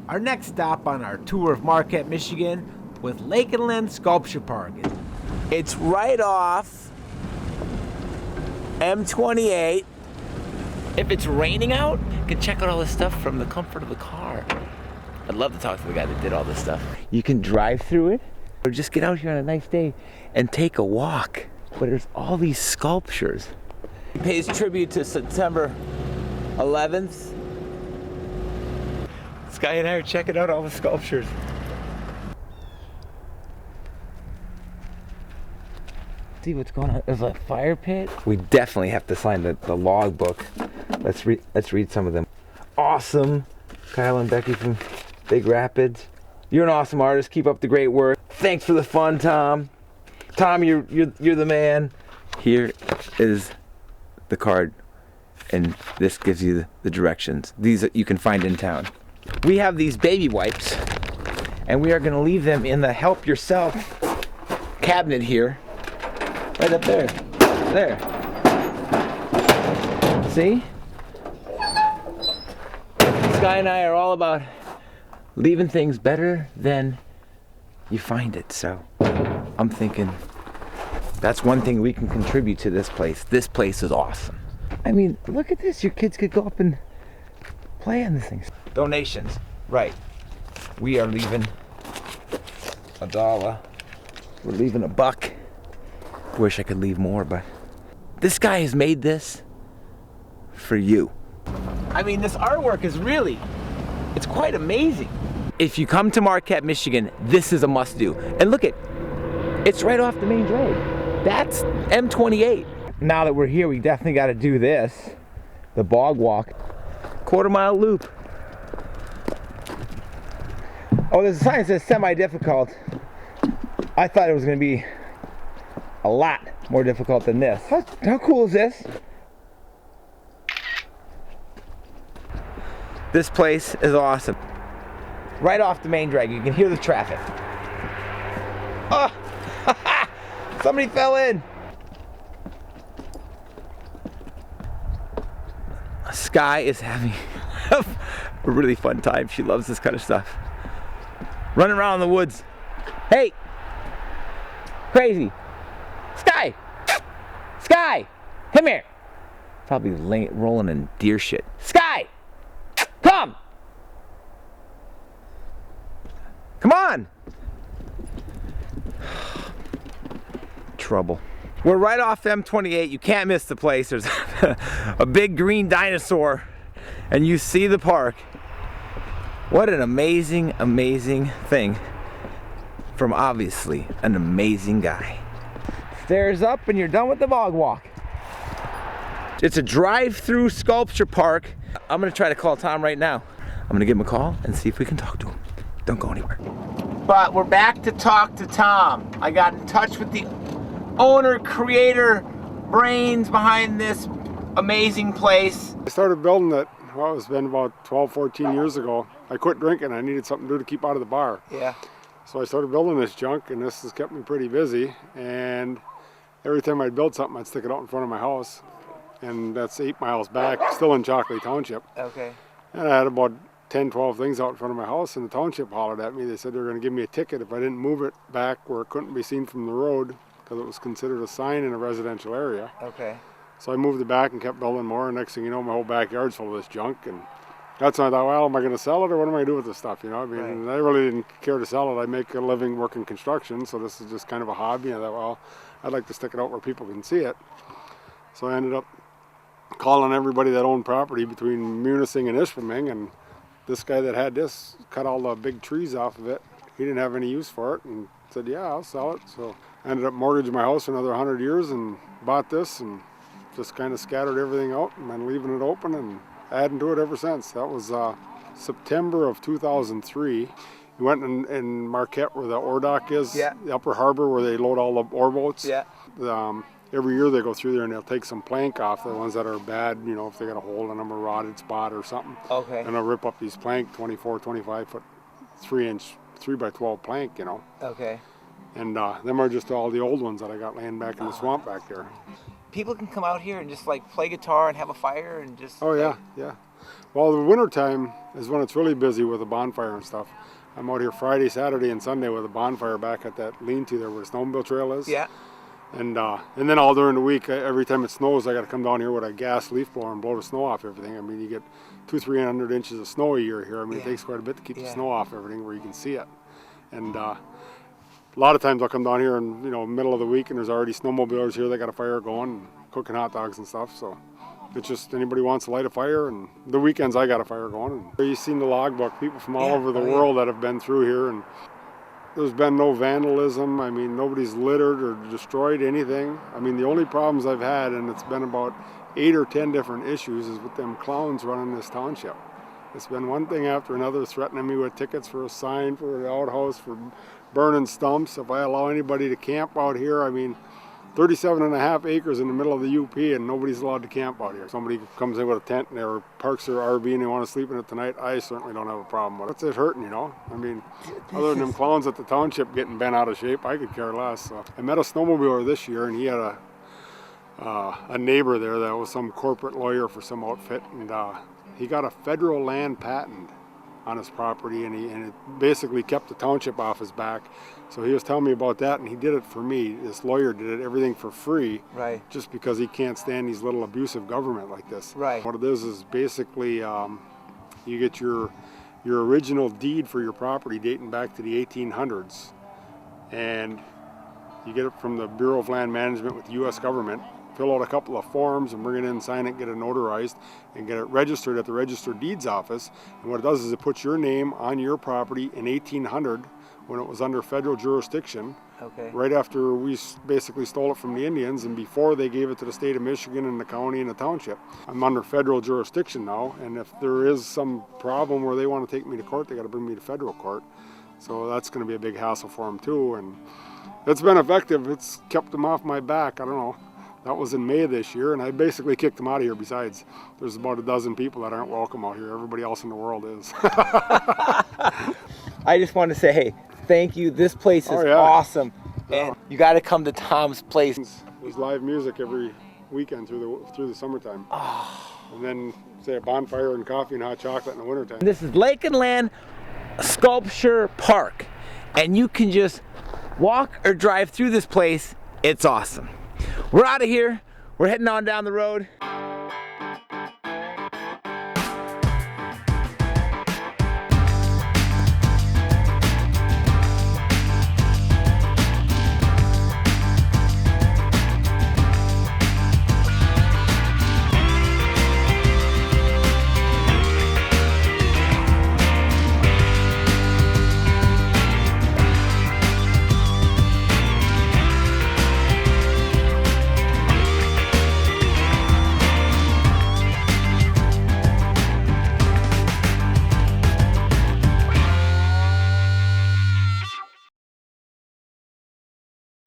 Our next stop on our tour of Marquette, Michigan was Lakenenland Sculpture Park. It's right off M28. If it's raining out, you can check out all this stuff from the comfort of the car. I'd love to talk to the guy that did all this stuff. You can drive through it, or just get out here on a nice day and take a walk. But there's all these sculptures. It pays tribute to September 11th. Sky and I are checking out all the sculptures. See what's going on. There's a fire pit. We definitely have to sign the log book. Let's read some of them. Awesome. Kyle and Becky from Big Rapids. You're an awesome artist. Keep up the great work. Thanks for the fun, Tom. Tom, you're the man. Here is the card, and this gives you the directions. These that you can find in town. We have these baby wipes, and we are going to leave them in the help yourself cabinet here. Right up there. There. See? Sky and I are all about leaving things better than you find it. So I'm thinking that's one thing we can contribute to this place. This place is awesome. I mean, look at this. Your kids could go up and play on these things. Donations. Right. We are leaving $1. We're leaving $1. Wish I could leave more, but this guy has made this for you. I mean, this artwork is really, it's quite amazing. If you come to Marquette, Michigan, this is a must do. And look it's right off the main drag. That's M28. Now that we're here, we definitely got to do this. The bog walk. Quarter-mile loop. Oh, there's a sign that says semi-difficult. I thought it was going to be a lot more difficult than this. How cool is this? This place is awesome. Right off the main drag, you can hear the traffic. Oh, somebody fell in. Sky is having a really fun time. She loves this kind of stuff. Running around in the woods. Hey, crazy. Sky! Sky! Come here! Probably rolling in deer shit. Sky! Come! Come on! Trouble. We're right off M28. You can't miss the place. There's a big green dinosaur, and you see the park. What an amazing, amazing thing from obviously an amazing guy. Stairs up and you're done with the bog walk. It's a drive-through sculpture park. I'm gonna try to call Tom right now. I'm gonna give him a call and see if we can talk to him. Don't go anywhere. But we're back to talk to Tom. I got in touch with the owner, creator, brains behind this amazing place. I started building it, well, it's been about 12, 14 years ago. I quit drinking. I needed something to do to keep out of the bar. Yeah. So I started building this junk, and this has kept me pretty busy. And every time I'd build something, I'd stick it out in front of my house. And that's 8 miles back, still in Chalkley Township. Okay. And I had about 10, 12 things out in front of my house, and the township hollered at me. They said they were going to give me a ticket if I didn't move it back where it couldn't be seen from the road, because it was considered a sign in a residential area. Okay. So I moved it back and kept building more, and next thing you know, my whole backyard's full of this junk. And that's when I thought, well, am I going to sell it, or what am I going to do with this stuff? You know, I mean, and I really didn't care to sell it. I make a living working construction, so this is just kind of a hobby. And I thought, well, I'd like to stick it out where people can see it. So I ended up calling everybody that owned property between Munising and Ishpeming, and this guy that had this cut all the big trees off of it. He didn't have any use for it, and said, yeah, I'll sell it. So I ended up mortgaging my house for another 100 years and bought this, and just kind of scattered everything out and been leaving it open and adding to it ever since. That was September of 2003. We went in Marquette where the ore dock is, the upper harbor where they load all the ore boats. Yeah. Every year they go through there and they'll take some plank off, the ones that are bad, you know, if they got a hole in them or rotted spot or something. Okay. And they'll rip up these plank, 24, 25 foot, 3-inch, 3x12 plank, you know. Okay. And them are just all the old ones that I got laying back in the swamp back there. People can come out here and just like play guitar and have a fire and just... Oh yeah, yeah. Well, the winter time is when it's really busy with the bonfire and stuff. I'm out here Friday, Saturday, and Sunday with a bonfire back at that lean-to there where the snowmobile trail is. Yeah. And then all during the week, every time it snows, I got to come down here with a gas leaf blower and blow the snow off everything. I mean, you get 200-300 inches of snow a year here. I mean, it takes quite a bit to keep the snow off everything where you can see it. And a lot of times I'll come down here in middle of the week, and there's already snowmobilers here that got a fire going and cooking hot dogs and stuff. So it's just anybody wants to light a fire, and the weekends I got a fire going. And you've seen the logbook, people from all over the world that have been through here, and there's been no vandalism. I mean, nobody's littered or destroyed anything. I mean, the only problems I've had, and it's been about 8 or 10 different issues, is with them clowns running this township. It's been one thing after another, threatening me with tickets for a sign for the outhouse, for burning stumps. If I allow anybody to camp out here, I mean, 37.5 acres in the middle of the UP, and nobody's allowed to camp out here. Somebody comes in with a tent and or parks their RV and they want to sleep in it tonight, I certainly don't have a problem with it. It's hurting, I mean, other than them clowns at the township getting bent out of shape, I could care less. So I met a snowmobiler this year, and he had a neighbor there that was some corporate lawyer for some outfit, and he got a federal land patent on his property, and it basically kept the township off his back. So he was telling me about that, and he did it for me. This lawyer did it, everything for free, Right. just because he can't stand these little abusive government like this. Right. What it is basically you get your original deed for your property dating back to the 1800s, and you get it from the Bureau of Land Management with the U.S. government. Fill out a couple of forms and bring it in, sign it, get it notarized, and get it registered at the Registered Deeds Office. And what it does is it puts your name on your property in 1800 when it was under federal jurisdiction. Okay. Right after we basically stole it from the Indians, and before they gave it to the state of Michigan and the county and the township. I'm under federal jurisdiction now, and if there is some problem where they want to take me to court, they got to bring me to federal court. So that's going to be a big hassle for them too. And it's been effective. It's kept them off my back. I don't know. That was in May this year, and I basically kicked them out of here. Besides, there's about a dozen people that aren't welcome out here. Everybody else in the world is. I just want to say, hey, thank you. This place is awesome. And you got to come to Tom's place. There's live music every weekend through the summertime. And then, say, a bonfire and coffee and hot chocolate in the wintertime. This is Lakenland Sculpture Park, and you can just walk or drive through this place. It's awesome. We're out of here. We're heading on down the road.